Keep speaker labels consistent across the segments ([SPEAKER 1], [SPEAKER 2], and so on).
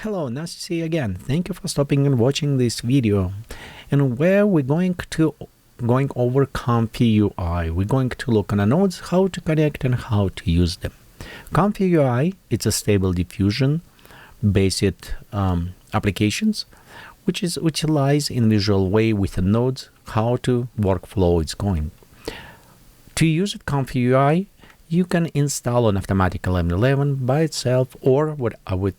[SPEAKER 1] Hello, nice to see you again. Thank you for stopping and watching this video. And where we're going over ComfyUI. We're going to look on the nodes, how to connect and how to use them. ComfyUI, it's a stable diffusion based applications, which lies in visual way with the nodes, how to workflow it's going. To use it ComfyUI, you can install an automatic 11.11 by itself, or what I would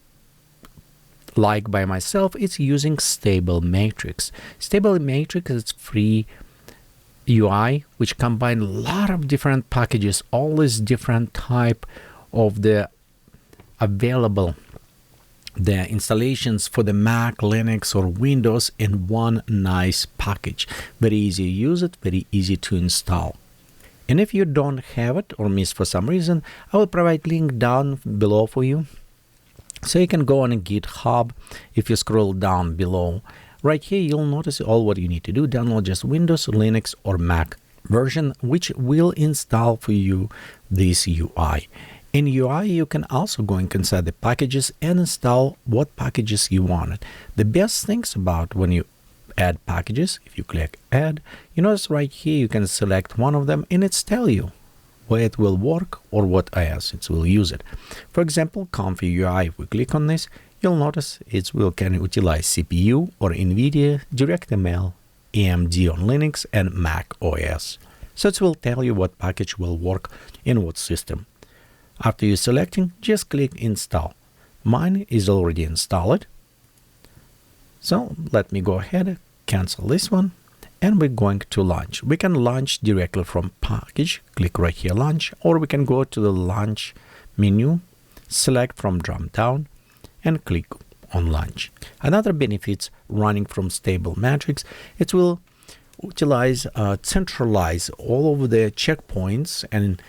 [SPEAKER 1] like by myself, it's using Stable Matrix. Stable Matrix is free UI, which combine a lot of different packages, all these different type of the available the installations for the Mac, Linux, or Windows in one nice package. Very easy to use it, very easy to install. And if you don't have it or miss for some reason, I will provide link down below for you. So you can go on a GitHub. If you scroll down below, right here, you'll notice all what you need to do. Download just Windows, Linux, or Mac version, which will install for you this UI. In UI, you can also go inside the packages and install what packages you wanted. The best things about when you add packages, if you click add, you notice right here you can select one of them and it's tell you where it will work or what OS it will use it. For example, ComfyUI, if we click on this, you'll notice it can utilize CPU or NVIDIA, DirectML, AMD on Linux and Mac OS. So it will tell you what package will work in what system. After you're selecting, just click install. Mine is already installed. So let me go ahead, cancel this one, and we're going to launch. We can launch directly from package, click right here, launch, or we can go to the launch menu, select from drop down, and click on launch. Another benefits running from Stable Matrix, it will utilize, centralize all of the checkpoints and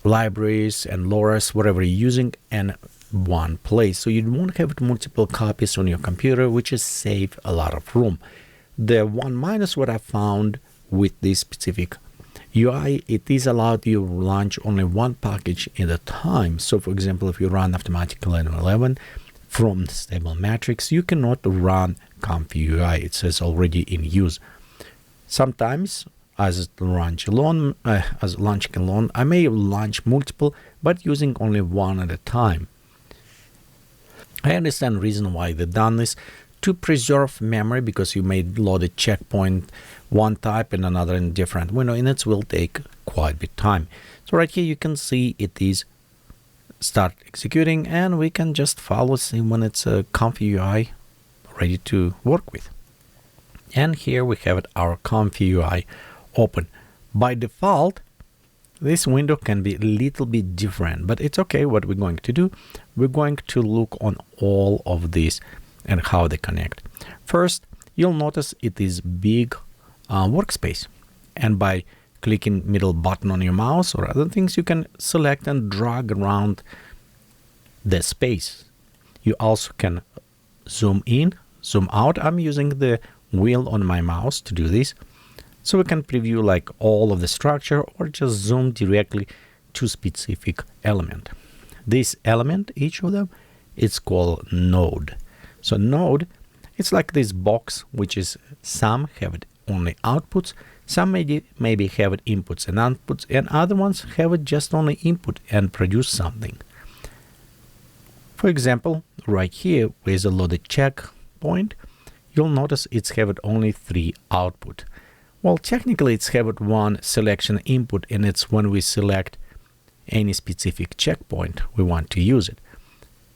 [SPEAKER 1] libraries and LoRa's, whatever you're using, in one place. So you won't have multiple copies on your computer, which is save a lot of room. The one minus what I found with this specific UI, it is allowed you to launch only one package at a time. So for example, if you run automatic 11.11 from Stable Matrix, you cannot run ComfyUI. It says already in use. Sometimes as launching alone, I may launch multiple, but using only one at a time. I understand the reason why they've done this, to preserve memory, because you may load a checkpoint one type and another in different window, and it will take quite a bit of time. So right here you can see it is start executing, and we can just follow, see when it's a ComfyUI ready to work with. And here we have it, our ComfyUI open. By default, this window can be a little bit different, but it's okay. What we're going to do, we're going to look on all of these and how they connect. First, you'll notice it is big workspace, and by clicking middle button on your mouse or other things, you can select and drag around the space. You also can zoom in, zoom out. I'm using the wheel on my mouse to do this. So we can preview like all of the structure or just zoom directly to specific element. This element, each of them, it's called node. So node, it's like this box, which is some have it only outputs, some maybe have it inputs and outputs, and other ones have it just only input and produce something. For example, right here with a loaded checkpoint, you'll notice it's have it only 3 output. Well, technically it's have it one selection input, and it's when we select any specific checkpoint we want to use it.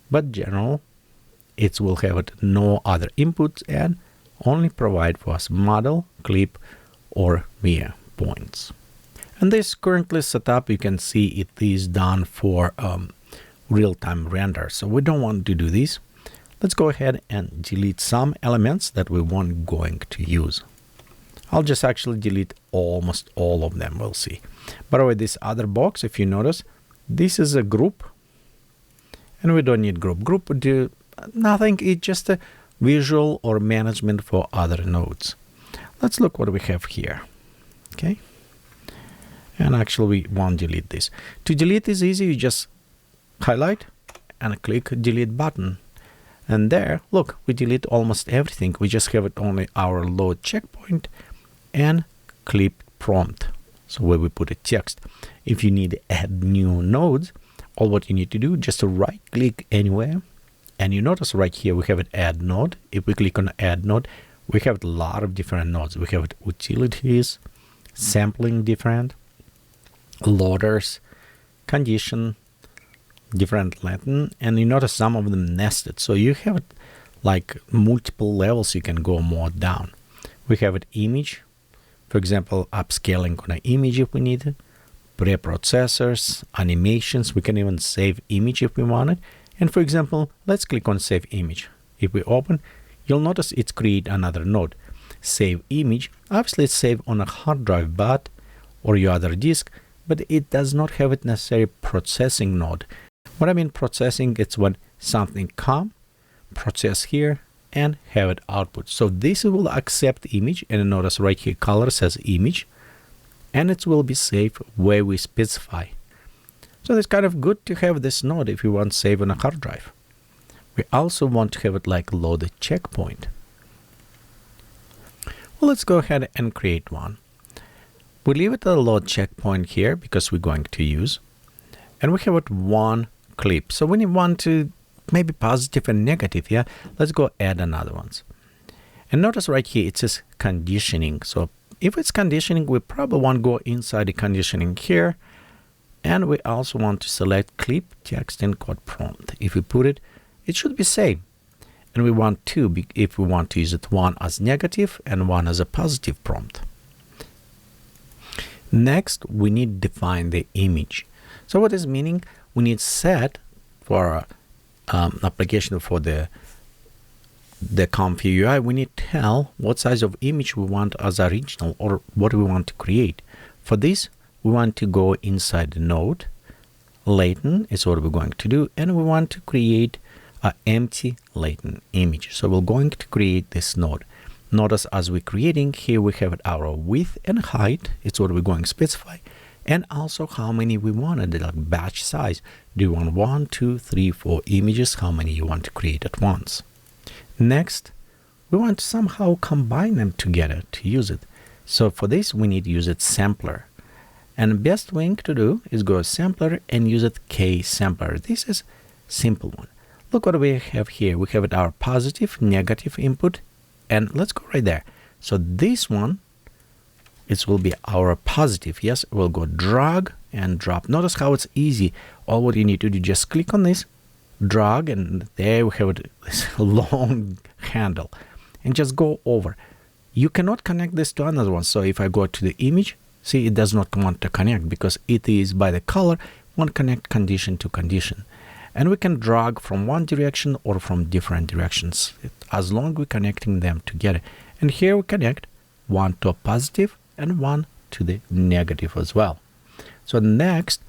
[SPEAKER 1] But general, it will have it no other inputs and only provide for us model, clip, or via points. And this currently set up, you can see it is done for real-time render. So we don't want to do this. Let's go ahead and delete some elements that we weren't going to use. I'll just actually delete almost all of them, we'll see. By the way, this other box, if you notice, this is a group, and we don't need group. Group would do nothing, it's just a visual or management for other nodes. Let's look what we have here, okay? And actually, we won't delete this. To delete is easy, you just highlight and click delete button. And there, look, we delete almost everything. We just have it only our load checkpoint and clip prompt. So where we put a text. If you need to add new nodes, all what you need to do, just to right click anywhere. And you notice right here, we have it add node. If we click on add node, we have a lot of different nodes. We have it utilities, sampling different, loaders, condition, different length, and you notice some of them nested. So you have it like multiple levels. You can go more down. We have it image, for example, upscaling on an image if we need it, preprocessors, animations. We can even save image if we want it. And for example, let's click on save image. If we open, you'll notice it's create another node. Save image. Obviously it's saved on a hard drive or your other disk, but it does not have it necessary processing node. What I mean processing, it's when something come, process here, and have it output. So this will accept image, and notice right here color says image, and it will be saved where we specify. So it's kind of good to have this node if you want to save on a hard drive. We also want to have it like loaded checkpoint. Well, let's go ahead and create one. We leave it a load checkpoint here because we're going to use, and we have it one clip. So when you want to maybe positive and negative, yeah, let's go add another ones. And notice right here it says conditioning. So if it's conditioning, we probably want to go inside the conditioning here, and we also want to select clip text encode prompt. If we put it, it should be same. And we want two if we want to use it, one as negative and one as a positive prompt. Next, we need to define the image. So what is meaning? We need set for application for the ComfyUI. We need to tell what size of image we want as original or what we want to create. For this, we want to go inside the node. Latent is what we're going to do, and we want to create an empty latent image. So we're going to create this node. Notice as we're creating here, we have our width and height. It's what we're going to specify. And also how many we wanted, like batch size. Do you want 1, 2, 3, 4 images? How many you want to create at once? Next, we want to somehow combine them together to use it. So for this, we need to use it sampler. And the best thing to do is go sampler and use it case sampler. This is simple one. Look what we have here. We have it our positive, negative input, and let's go right there. So this one, it will be our positive. Yes, we'll go drag and drop. Notice how it's easy. All what you need to do, just click on this, drag, and there we have this long handle, and just go over. You cannot connect this to another one. So if I go to the image, see, it does not want to connect because it is by the color, won't connect condition to condition. And we can drag from one direction or from different directions as long as we're connecting them together. And here we connect one to a positive and one to the negative as well. So next,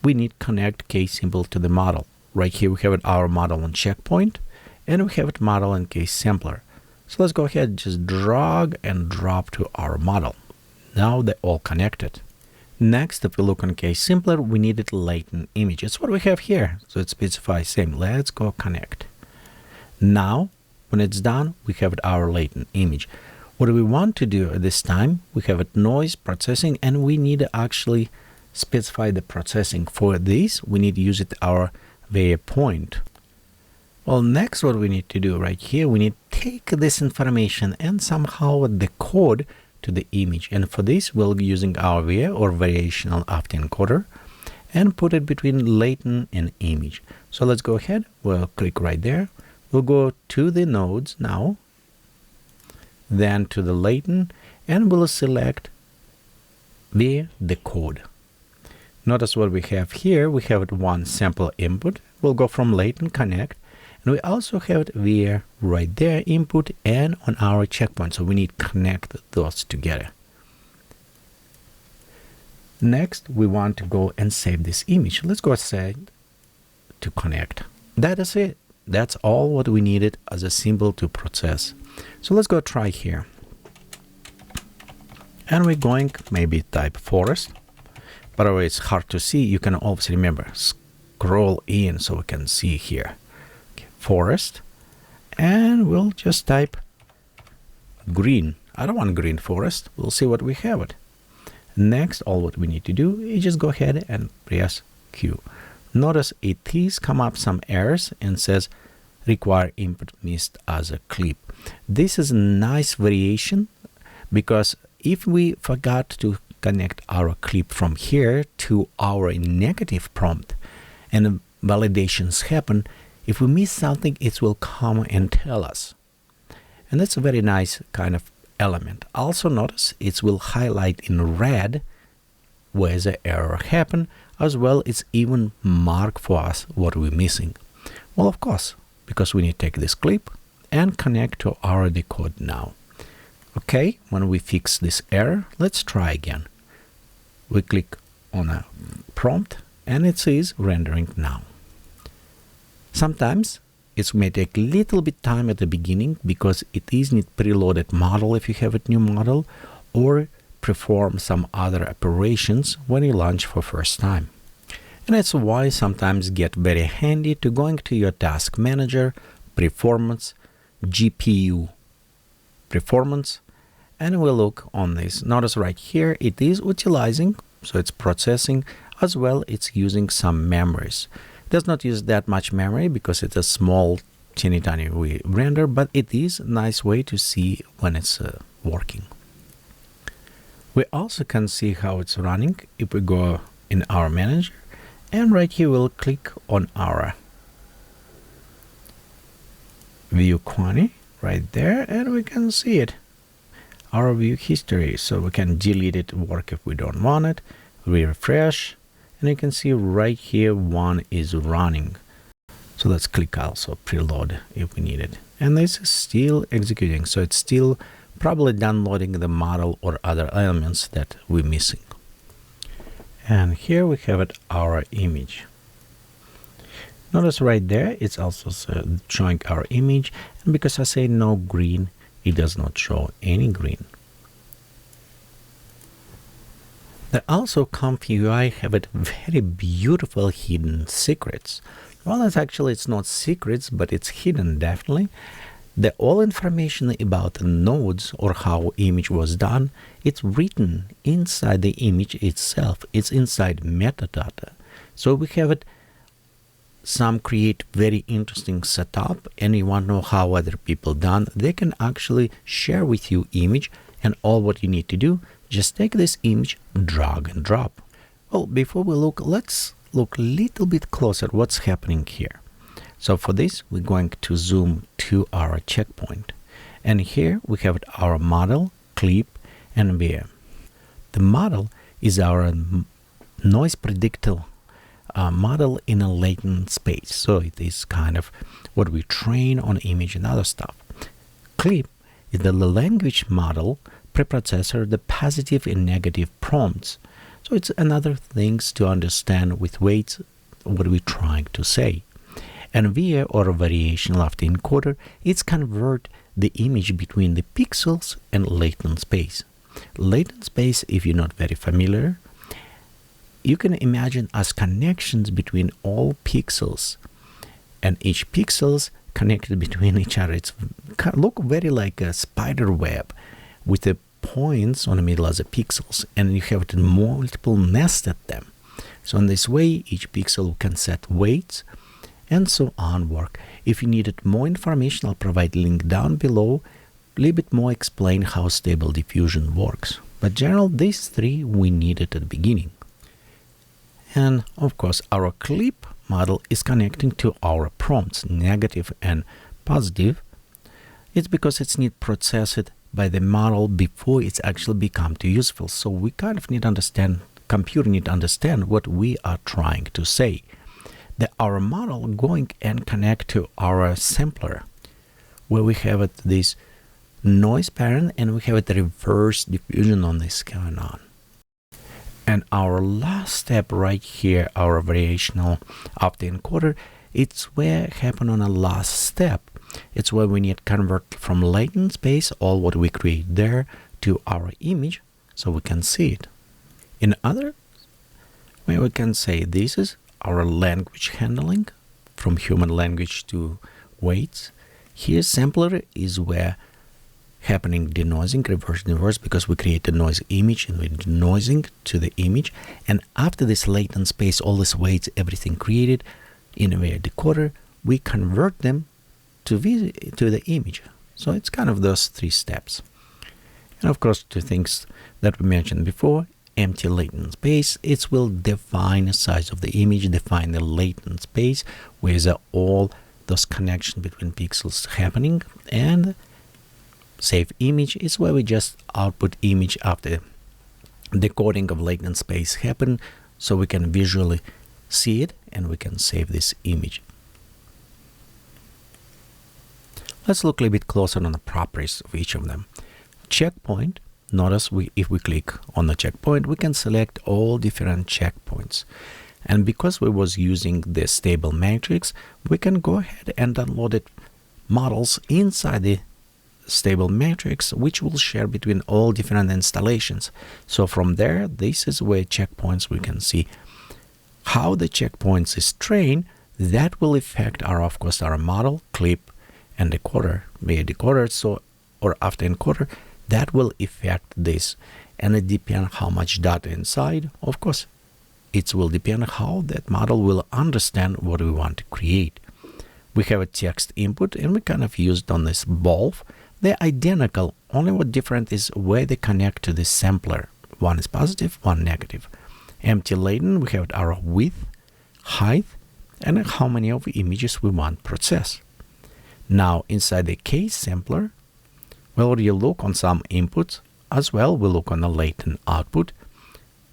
[SPEAKER 1] we need connect case symbol to the model. Right here we have it our model on checkpoint, and we have it model and case sampler. So let's go ahead and just drag and drop to our model. Now they're all connected. Next, if we look on case sampler, we needed latent image. It's what we have here. So it specifies same. Let's go connect. Now, when it's done, we have our latent image. What do we want to do at this time? We have it noise processing, and we need to actually specify the processing. For this, we need to use it our waypoint. Well, next what we need to do right here, we need to take this information and somehow decode to the image. And for this, we'll be using our VAR or variational autoencoder and put it between latent and image. So let's go ahead. We'll click right there. We'll go to the nodes now, then to the latent, and we'll select the decode. Notice what we have here. We have one sample input. We'll go from latent connect, and we also have it via right there input and on our checkpoint. So we need to connect those together. Next, we want to go and save this image. Let's go set to connect. That is it. That's all what we needed as a symbol to process. So let's go try here. And we're going maybe type forest. By the way, it's hard to see. You can always remember, scroll in so we can see here. Okay, forest. and we'll just type green. I don't want green forest. We'll see what we have it. Next, all what we need to do is just go ahead and press Q. Notice it is come up some errors and says require input missed as a clip. This is a nice variation, because if we forgot to connect our clip from here to our negative prompt and validations happen, if we miss something, it will come and tell us. And that's a very nice kind of element. Also notice it will highlight in red where the error happened, as well it's even mark for us what we're missing. Well, of course, because we need to take this clip and connect to our decode now. Okay, when we fix this error, let's try again. We click on a prompt and it says rendering now. Sometimes it may take a little bit time at the beginning because it is need preloaded model if you have a new model, or perform some other operations when you launch for first time. And that's why sometimes get very handy to going to your task manager, performance, GPU performance, and we'll look on this. Notice right here it is utilizing, so it's processing, as well it's using some memories. It does not use that much memory because it's a small teeny tiny render, but it is a nice way to see when it's working. We also can see how it's running if we go in our manager, and right here we'll click on our view quantity right there, and we can see it, our view history. So we can delete it, work if we don't want it, refresh, and you can see right here one is running. So let's click also preload if we need it, and this is still executing, so it's still probably downloading the model or other elements that we're missing. And here we have it, our image. Notice right there it's also showing our image, and because I say no green, it does not show any green. There also ComfyUI have it very beautiful hidden secrets. Well, it's not secrets, but it's hidden definitely. The all information about the nodes or how image was done, it's written inside the image itself. It's inside metadata. So we have it, some create very interesting setup, and you want to know how other people done, they can actually share with you image, and all what you need to do, just take this image, drag and drop. Well, before we look, let's look a little bit closer at what's happening here. So for this, we're going to zoom to our checkpoint. And here we have our model, clip, and VM. The model is our noise predictor model in a latent space. So it is kind of what we train on image and other stuff. Clip is the language model preprocessor, the positive and negative prompts. So it's another things to understand with weights what we're trying to say. And VA, or variational after encoder, it's convert the image between the pixels and latent space. Latent space, if you're not very familiar, you can imagine as connections between all pixels, and each pixels connected between each other. It's look very like a spider web with the points on the middle as the pixels, and you have multiple nested them. So in this way, each pixel can set weights and so on work. If you needed more information, I'll provide a link down below, a little bit more explain how stable diffusion works. But general, these three we needed at the beginning. And of course, our clip model is connecting to our prompts, negative and positive. It's because it's need processed by the model before it's actually become too useful. So we kind of need to understand, computer need to understand what we are trying to say. Our model going and connect to our sampler, where we have it this noise pattern, and we have it reverse diffusion on this going on. And our last step right here, our variational after encoder, it's where happen on a last step. It's where we need to convert from latent space, all what we create there, to our image, so we can see it. In other way, we can say this is our language handling, from human language to weights. Here sampler is where happening denoising, reverse, because we create a noise image and we're denoising to the image. And after this latent space, all these weights, everything created in a decoder, we convert them to the image. So it's kind of those three steps. And of course, two things that we mentioned before: empty latent space. It will define the size of the image, define the latent space, where all those connections between pixels happening, and save image is where we just output image after decoding of latent space happen, so we can visually see it and we can save this image. Let's look a little bit closer on the properties of each of them. Checkpoint. Notice if we click on the checkpoint, we can select all different checkpoints. And because we was using the stable matrix, we can go ahead and download it models inside the stable matrix, which will share between all different installations. So from there, this is where checkpoints, we can see how the checkpoints is trained. That will affect of course our model, clip, and decoder, via decoder. So, or after encoder, that will affect this, and it depends how much data inside. Of course, it will depend how that model will understand what we want to create. We have a text input, and we kind of used on this both. They're identical, only what different is where they connect to the sampler. One is positive, one negative. Empty latent, we have our width, height, and how many of the images we want to process. Now inside the case sampler, we already look on some inputs as well. We look on the latent output,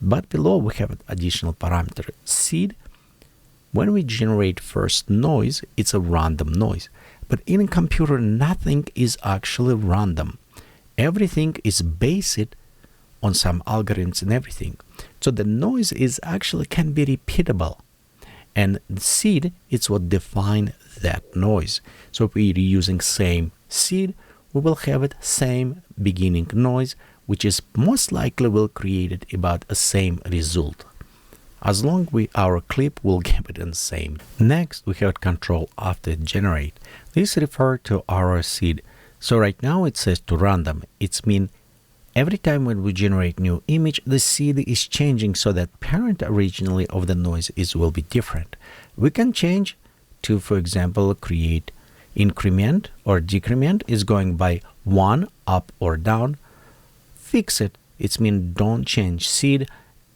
[SPEAKER 1] but below we have an additional parameter seed. When we generate first noise, it's a random noise. But in a computer, nothing is actually random. Everything is based on some algorithms and everything. So the noise is actually can be repeatable. And the seed is what define that noise. So if we're using same seed, we will have it same beginning noise, which is most likely will create it about a same result. As long as our clip will give it the same. Next, we have control after generate. This refers to our seed. So right now it says to random. It's mean every time when we generate new image, the seed is changing so that parent originally of the noise will be different. We can change to, for example, create increment or decrement is going by 1 up or down. Fix it. It's mean don't change seed.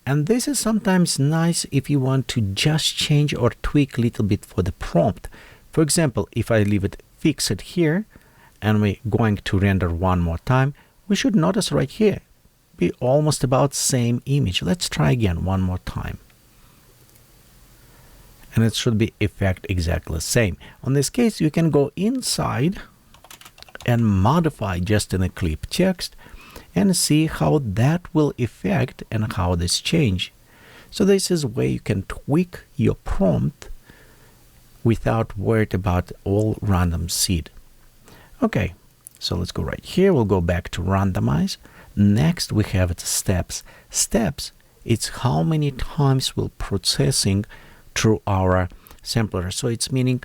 [SPEAKER 1] And this is sometimes nice if you want to just change or tweak a little bit for the prompt. For example, if I leave it fixed here and we're going to render one more time, we should notice right here be almost about same image. Let's try again one more time. And it should be effect exactly the same. On this case, you can go inside and modify just in a clip text and see how that will affect and how this change. So this is where you can tweak your prompt without worried about all random seed. Okay, so let's go right here. We'll go back to randomize. Next, we have the steps. Steps, it's how many times we're processing through our sampler. So it's meaning,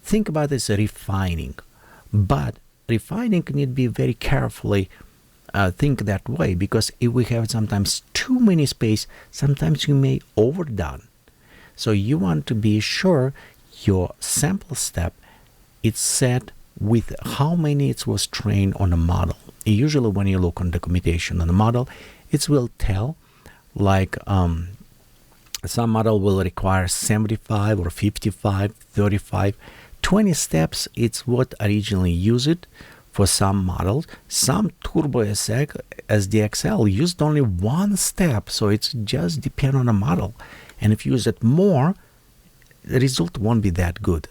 [SPEAKER 1] think about this refining, but refining need to be very carefully think that way, because if we have sometimes too many space, sometimes you may overdone. So you want to be sure your sample step is set with how many it was trained on a model. Usually when you look on documentation on the model, it will tell like some model will require 75 or 55, 35, 20 steps. It's what originally used for some models. Some Turbo SDXL used only one step, so it's just depend on the model. And if you use it more, the result won't be that good.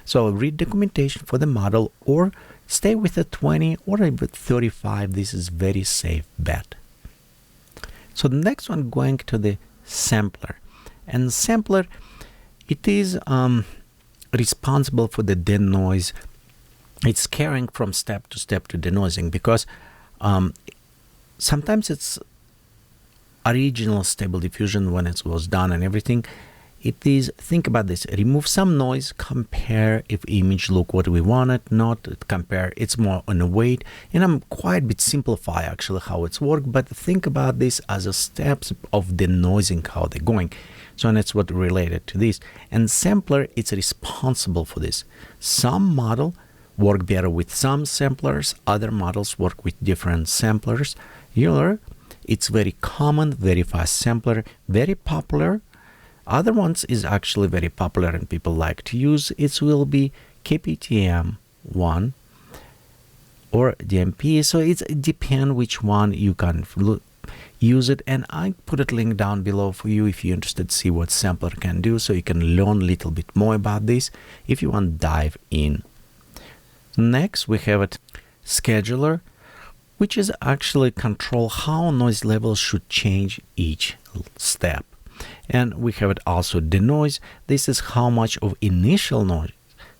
[SPEAKER 1] So read documentation for the model or stay with the 20 or with 35. This is very safe bet. So the next one, going to the sampler. And sampler, it is responsible for the denoise. It's carrying from step to denoising, because sometimes it's original stable diffusion when it was done and everything. it is, think about this, remove some noise, compare if image look what we wanted, not compare, it's more on a weight. And I'm quite a bit simplify actually how it's work, but think about this as a steps of denoising, how they're going. So and it's what related to this. And sampler, it's responsible for this. Some model work better with some samplers, other models work with different samplers. Euler, it's very common, very fast sampler, very popular. Other ones is actually very popular and people like to use. It will be KPTM1 or DMP. So it depends which one you can use it, and I put a link down below for you if you're interested to see what sampler can do, so you can learn a little bit more about this if you want to dive in. Next we have a scheduler, which is actually control how noise level should change each step. And we have it also denoise. This is how much of initial noise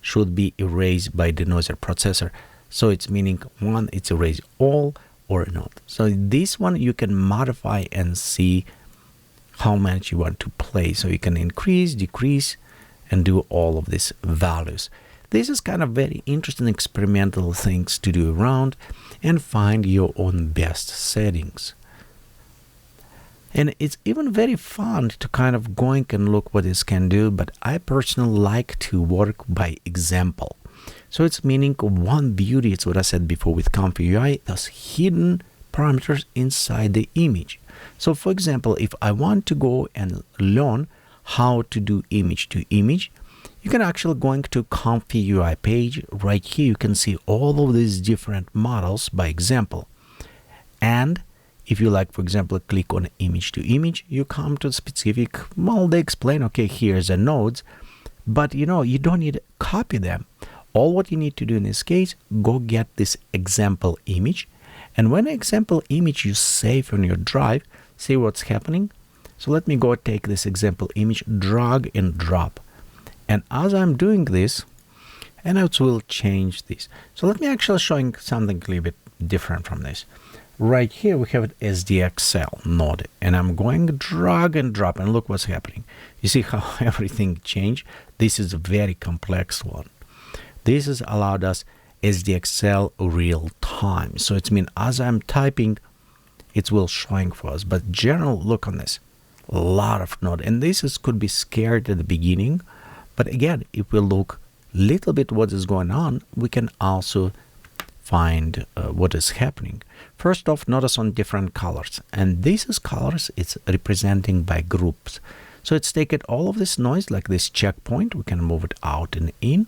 [SPEAKER 1] should be erased by denoiser processor. So it's meaning one, it's erase all or not. So this one you can modify and see how much you want to play. So you can increase, decrease, and do all of these values. This is kind of very interesting experimental things to do around and find your own best settings. And it's even very fun to kind of going and look what this can do, but I personally like to work by example. So it's meaning one beauty, it's what I said before with ComfyUI, those hidden parameters inside the image. So for example, if I want to go and learn how to do image to image, you can actually going to ComfyUI page. Right here you can see all of these different models by example. And if you like, for example, click on image to image, you come to specific, well, they explain, okay, here's the nodes, but you know, you don't need to copy them. All what you need to do in this case, go get this example image. And when example image you save on your drive, see what's happening. So let me go take this example image, drag and drop. And as I'm doing this, and it will change this. So let me actually showing something a little bit different from this. Right here we have an SDXL node, and I'm going drag and drop, and look what's happening. You see how everything changed? This is a very complex one. This has allowed us SDXL real time. So it's mean as I'm typing, it will showing for us. But general look on this, a lot of node, and this is could be scared at the beginning, but again, if we look little bit what is going on, we can also find what is happening. First off, notice on different colors, and this is colors, it's representing by groups. So it's taken all of this noise like this checkpoint, we can move it out and in,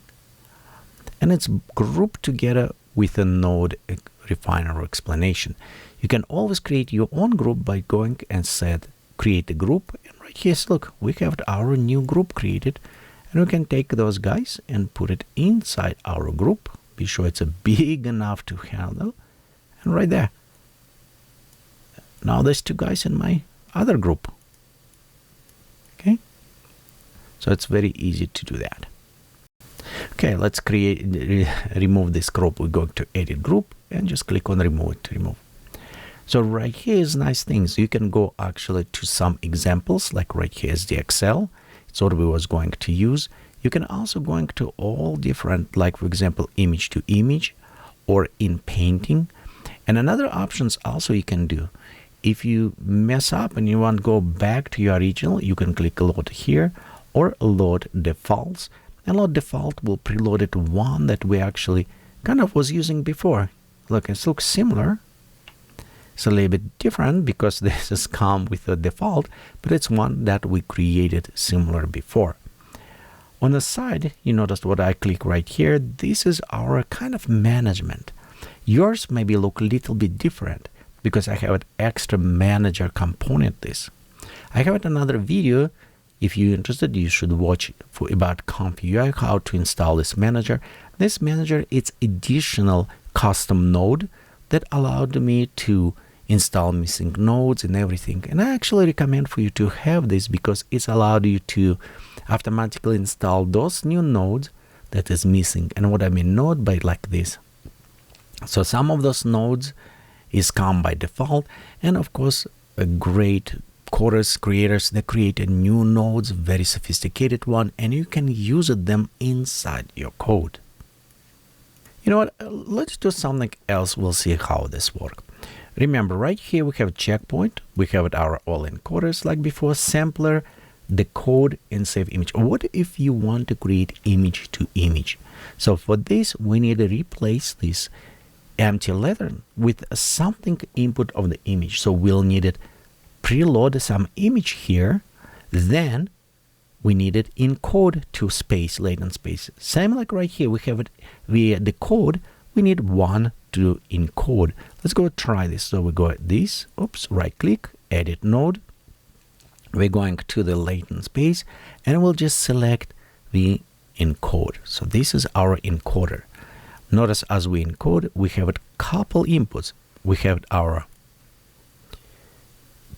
[SPEAKER 1] and it's grouped together with a node refiner or explanation. You can always create your own group by going and set create a group, and right here, look, we have our new group created, and we can take those guys and put it inside our group. Be sure it's big enough to handle, and right there. Now there's two guys in my other group. Okay, so it's very easy to do that. Okay, let's remove this group. We're going to edit group and just click on remove it to remove. So right here is nice things. You can go actually to some examples, like right here is the Excel. It's what we was going to use. You can also going to all different, like for example, image to image or in painting. And another options also you can do. If you mess up and you want to go back to your original, you can click load here or load defaults. And load default will preload it one that we actually kind of was using before. Look, it looks similar. It's a little bit different because this has come with the default, but it's one that we created similar before. On the side, you noticed what I click right here. This is our kind of management. Yours maybe look a little bit different because I have an extra manager component this. I have another video. If you're interested, you should watch about ComfyUI, how to install this manager. This manager, it's additional custom node that allowed me to install missing nodes and everything. And I actually recommend for you to have this because it's allowed you to automatically install those new nodes that is missing. And what I mean node by like this. So some of those nodes is come by default, and of course a great coders, creators, they create a new nodes, very sophisticated one, and you can use them inside your code. You know what? Let's do something else. We'll see how this works. Remember, right here we have a checkpoint. We have our all encoders like before, sampler, decode, and save image. What if you want to create image to image? So for this, we need to replace this empty letter with something input of the image. So we'll need it preload some image here, then we need it encode to space, latent space. Same like right here, we have it via decode, we need one to encode. Let's go try this. So we go at this, oops, right click, edit node. We're going to the latent space and we'll just select the encode. So this is our encoder. Notice as we encode, we have a couple inputs. We have our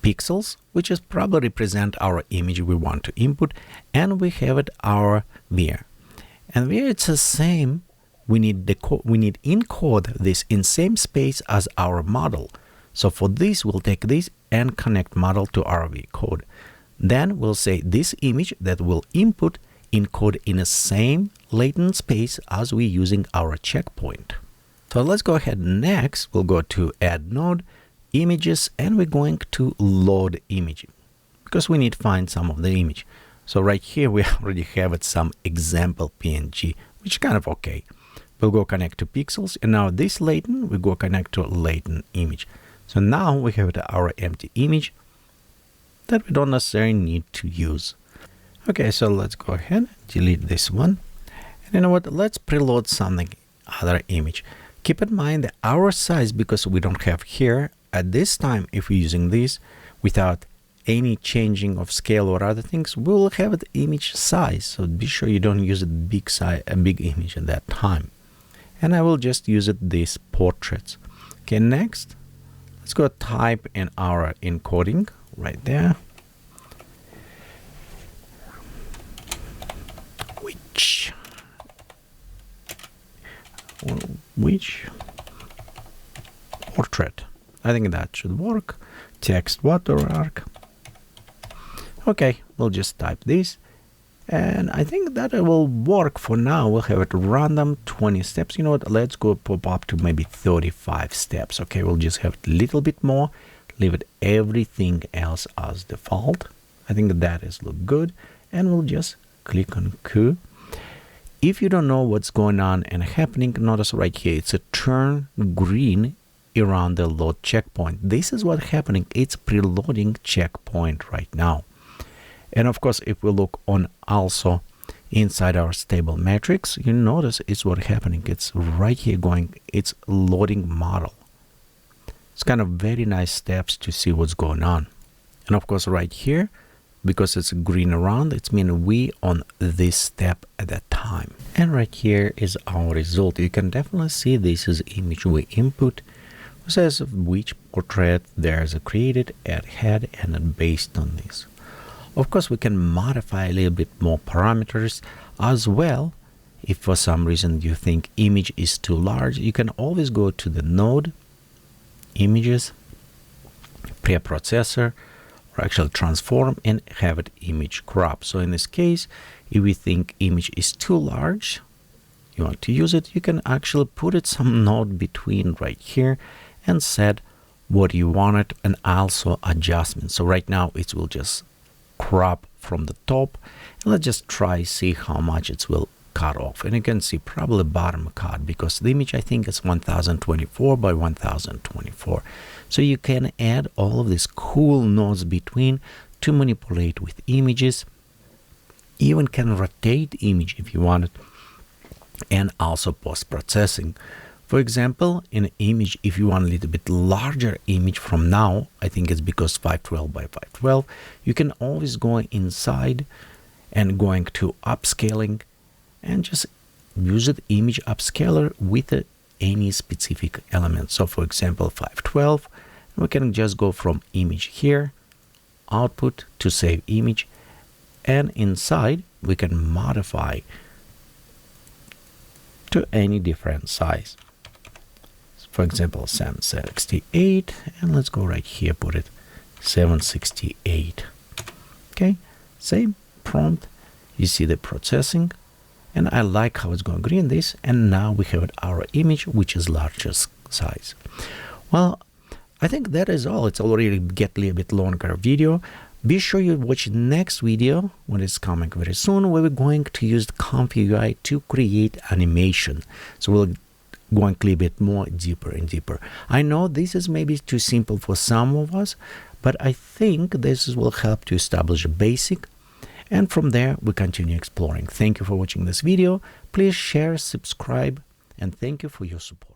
[SPEAKER 1] pixels, which is probably represent our image we want to input, and we have it our where. And where it's the same, we need encode this in same space as our model. So for this, we'll take this and connect model to our v code. Then we'll say this image that will input encode in the same latent space as we using our checkpoint. So let's go ahead. Next, we'll go to add node, images, and we're going to load image because we need to find some of the image. So right here we already have it some example PNG, which is kind of okay. We'll go connect to pixels, and now this latent we go connect to latent image. So now we have our empty image that we don't necessarily need to use. Okay, so let's go ahead, delete this one, and you know what, let's preload something other image. Keep in mind that our size, because we don't have here at this time, if we're using this without any changing of scale or other things, we will have the image size. So be sure you don't use a big size, a big image at that time. And I will just use it this portraits. Okay, next, let's go type in our encoding right there. Which portrait? I think that should work. Text watermark. Okay, we'll just type this, and I think that it will work for now. We'll have it random 20 steps. You know what? Let's go pop up to maybe 35 steps. Okay, we'll just have a little bit more. Leave it everything else as default. I think that is look good, and we'll just click on Q. If you don't know what's going on and happening, notice right here, it's a turn green around the load checkpoint. This is what's happening. It's preloading checkpoint right now. And of course, if we look on also inside our stable matrix, you notice it's what's happening. It's right here going, it's loading model. It's kind of very nice steps to see what's going on. And of course, right here, because it's green around, it's mean we on this step at that time. And right here is our result. You can definitely see this is image we input. It says which portrait there's a created at head and based on this. Of course, we can modify a little bit more parameters as well. If for some reason you think image is too large, you can always go to the node, images, preprocessor, or actually transform and have it image crop. So in this case, if we think image is too large, you want to use it, you can actually put it some node between right here and set what you want it and also adjustment. So right now it will just crop from the top. And let's just try see how much it will cut off. And you can see probably bottom cut because the image I think is 1024 by 1024. So you can add all of these cool nodes between to manipulate with images. Even can rotate image if you want it, and also post-processing. For example, in an image, if you want a little bit larger image from now, I think it's because 512 by 512, you can always go inside and going to upscaling and just use the image upscaler with any specific element. So for example, 512, we can just go from image here, output to save image, and inside we can modify to any different size. For example, 768, and let's go right here, put it 768. Okay, same prompt. You see the processing, and I like how it's going green this, and now we have our image, which is largest size. Well, I think that is all. It's already get a little bit longer video. Be sure you watch the next video when it's coming very soon, where we're going to use the ComfyUI to create animation. So we'll going a little bit more deeper and deeper. I know this is maybe too simple for some of us, but I think this will help to establish a basic, and from there we continue exploring. Thank you for watching this video. Please share, subscribe, and thank you for your support.